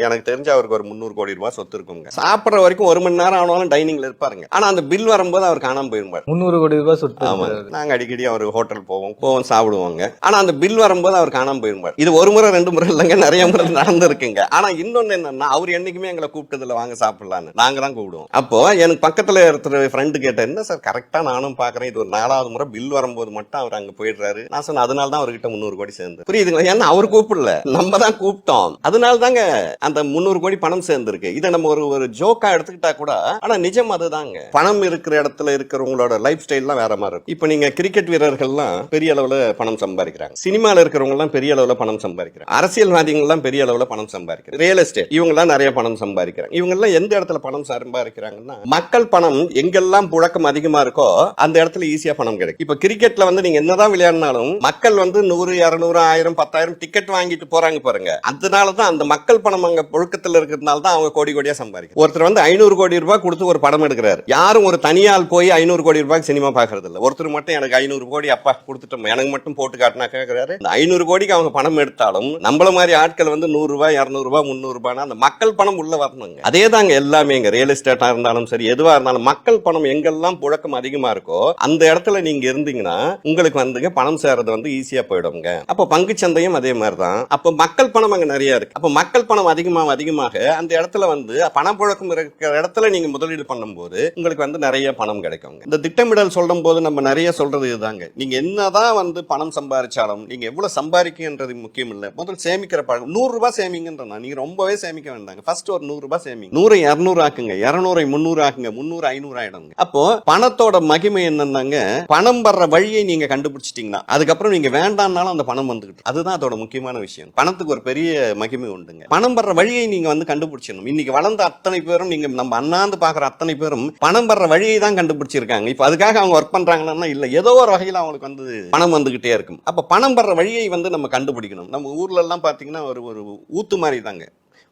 எனக்கு தெரிஞ்ச அவருக்கு ஒரு 300 கோடி ரூபாய் சொத்து இருக்குங்க. சாப்பிடுற வரைக்கும் 1 மணி நேரம் ஆனாலும் டைனிங்ல இருப்பாருங்க. ஆனா அந்த பில் வரும்போது அவர் காணாம போயிருப்பாரு. 300 கோடி ரூபாய் சொத்து. ஆமா, நாங்க அடிக்கடி அவர் ஹோட்டல் போவோம் சாப்பிடுவாங்க. ஆனா அந்த பில் வரும்போது அவர் காணாம போயிருப்பாரு. இது ஒரு முறை 2 முறை இல்லைங்க, நிறைய முறை நடந்திருக்குங்க. ஆனா இன்னொன்னு என்னன்னா, அவர் என்னைக்குமே எங்களை கூப்பிட்டதுல வாங்க சாப்பிடலான்னு நாங்க தான் கூப்பிடுவோம். அப்போ எனக்கு பக்கத்துல இருக்கிற ஃப்ரெண்டு கேட்டேன், என்ன சார் கரெக்டா நானும் பாக்குறேன், இது ஒரு 4வது முறை பில் வரும்போது மட்டும் அவர் அங்க போயிடுறாரு. நான் சொன்னேன், அதனால தான் அவர்கிட்ட 300 கோடி சேர்ந்து. புரியுதுங்களா? ஏன்னா அவர் கூப்பிடல, நம்ம தான் கூப்பிட்டோம். அதனால தாங்க அந்த 300 கோடி பணம் சேர்ந்திருக்கு. இதை நம்ம ஒரு ஜோக்கா எடுத்துக்கிட்டா கூட, ஆனா நிஜம் அதுதாங்க. பணம் இருக்கிற இடத்துல இருக்கிறவங்களோட லைஃப் ஸ்டைல்லாம் வேற மாதிரி இருக்கும். இப்ப நீங்க கிரிக்கெட் வீரர்கள்லாம் பெரிய அளவுல பணம் சம்பாதிக்கிறாங்க, சினிமால இருக்கிறவங்க எல்லாம் பெரிய அளவுல பணம் சம்பாதிக்கிறாங்க, அரசியல்வாதிகள் எல்லாம் பெரிய அளவுல பணம் சம்பாதிக்கிறாங்க, ரியல் எஸ்டேட் இவங்க எல்லாம் நிறைய பணம் சம்பாதிக்கிறாங்க. இவங்க எல்லாம் எந்த இடத்துல பணம் சம்பாதிக்கிறாங்கன்னா, மக்கள் பணம் எங்கெல்லாம் புழக்கம் அதிகமா இருக்கோ அந்த இடத்துல ஈஸியா பணம் கிடைக்கும். இப்ப கிரிக்கெட்ல வந்து நீங்க என்னதான் விளையாடினாலும் மக்கள் வந்து 100, 200, 1000, 10,000 டிக்கெட் வாங்கிட்டு போறாங்க பாருங்க. அதனாலதான் அந்த மக்கள் பணம் அங்க புழக்கத்துல இருக்கிறதுனால தான் அவங்க கோடி கோடியா சம்பாதிக்கும். ஒருத்தர் வந்து 500 கோடி ரூபாய் கொடுத்து ஒரு படம் எடுக்கிறாரு. யாரும் ஒரு தனியால் போய் 500 கோடி ரூபாய்க்கு சினிமா பாக்குறது இல்ல. ஒருத்தர் மட்டும் எனக்கு 500 கோடி அப்பா கொடுத்துட்டோம், எனக்கு மட்டும் போட்டு காட்டினா கேட்கிறாரு. இந்த 500 கோடிக்கு அவங்க பணம் எடுத்தாலும் நம்மள மாதிரி ஆட்கள் வந்து 100 ரூபாய், 200 ரூபாய், 300 ரூபாய் அந்த மக்கள் பணம் உள்ள வரணுங்க. அதே தாங்க எல்லாமே, ரியல் எஸ்டேட்டா இருந்தாலும் சரி, எதுவா இருந்தாலும் மக்கள் பணம் எங்கெல்லாம் புழக்கம் அதிகமா இருக்கோ அந்த இடத்துல நீங்க இருந்தீங்கன்னா உங்களுக்கு வந்து பணம் சேர்றது வந்து ஈஸியா போயிடுங்க. அப்ப பங்கு சந்தையும் அதே மாதிரி தான். அப்ப மக்கள் பணம் அங்க நிறைய இருக்கு. அப்ப மக்கள் பணம் அதிகமாக அந்த இடத்துல வந்து பணம் புழக்கம் இருக்கிற இடத்துல நீங்க முதலீடு பண்ணும்போது உங்களுக்கு வந்து நிறைய பணம் கிடைக்கும். இந்த திட்டமிடல் சொல்லும் போது நம்ம நிறைய சொல்றது இதுதாங்க. நீங்க என்னதான் வந்து பணம் சம்பாதிச்சாலும் நீங்க எவ்வளவு சம்பாதிக்கின்றது முக்கியம் இல்ல, முதல் சேமிக்கிற பழக்கம். 100 ரூபாய் சேமிங்கன்றா, நீங்க ரொம்பவே சேமிக்க வேண்டாங்க. ஃபர்ஸ்ட் ஒரு 100 ரூபாய் சேமிங்க, 100 200 ஆக்குங்க, 200 300 ஆக்குங்க, 300 500 ஆயிடுங்க. அப்போ பணத்தோட மகிமை என்னன்னாங்க, பணம் வர்ற வழியை நீங்க கண்டுபிடிச்சிட்டீங்கன்னா அதுக்கப்புறம் நீங்க வேண்டாம்னாலும் அந்த பணம் வந்துகிட்டு, அதுதான் அதோட முக்கியமான விஷயம். பணத்துக்கு ஒரு பெரிய மகிமை உண்டுங்க. பணம் வர்ற வழியை நீங்க வந்து கண்டுபிடிச்சிடணும். இன்னைக்கு வளர்ந்த அத்தனை பேரும், நீங்க நம்ம அண்ணாந்து பாக்குற அத்தனை பேரும் பணம் வர்ற வழியை தான் கண்டுபிடிச்சிருக்காங்க. இப்ப அதுக்காக அவங்க ஒர்க் பண்றாங்கன்னா இல்ல, ஏதோ ஒரு வகையில் அவங்களுக்கு வந்து பணம் வந்துகிட்டே இருக்கும். அப்ப பணம் வர்ற வழியை வந்து நம்ம கண்டுபிடிக்கணும். நம்ம ஊர்ல எல்லாம் பாத்தீங்கன்னா ஒரு ஊத்து மாதிரி தாங்க,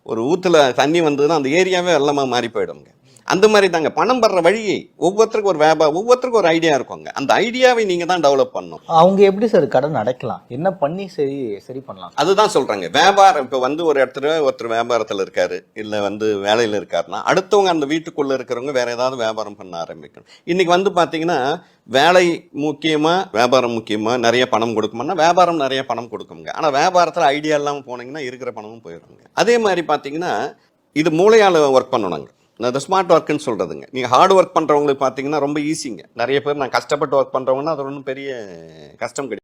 ஒரு ஊத்துல தண்ணி வந்ததுன்னா அந்த ஏரியாவே வெள்ளமா மாறி போயிடுங்க. அந்த மாதிரி தாங்க பணம் வர்ற வழியை ஒவ்வொருத்தருக்கும் ஒரு வியாபாரம், ஒவ்வொருத்தருக்கும் ஒரு ஐடியா இருக்குங்க. அந்த ஐடியாவை நீங்க தான் டெவலப் பண்ணணும். அவங்க எப்படி சார் கடன் அடைக்கலாம், என்ன பண்ணி சரி பண்ணலாம்? அதுதான் சொல்றாங்க. வியாபாரம் இப்ப வந்து ஒரு இடத்துல ஒருத்தர் வியாபாரத்துல இருக்காரு, இல்ல வந்து வேலையில இருக்காருன்னா அடுத்தவங்க அந்த வீட்டுக்குள்ள இருக்கிறவங்க வேற ஏதாவது வியாபாரம் பண்ண ஆரம்பிக்கணும். இன்னைக்கு வந்து பாத்தீங்கன்னா வேலை முக்கியமா வியாபாரம் முக்கியமா, நிறைய பணம் கொடுக்குமானா வியாபாரம் நிறைய பணம் கொடுக்குங்க. ஆனா வியாபாரத்துல ஐடியா இல்லாம போனீங்கன்னா இருக்கிற பணமும் போயிடுங்க. அதே மாதிரி பாத்தீங்கன்னா இது மூளையால ஒர்க் பண்ணணுங்க. இந்த ஸ்மார்ட் ஒர்க்குன்னு சொல்றதுங்க. நீங்க ஹார்ட் ஒர்க் பண்றவங்களுக்கு பாத்தீங்கன்னா ரொம்ப ஈஸிங்க. நிறைய பேர் நான் கஷ்டப்பட்டு ஒர்க் பண்றவங்கன்னா அது ஒன்றும் பெரிய கஷ்டம் கிடையாது.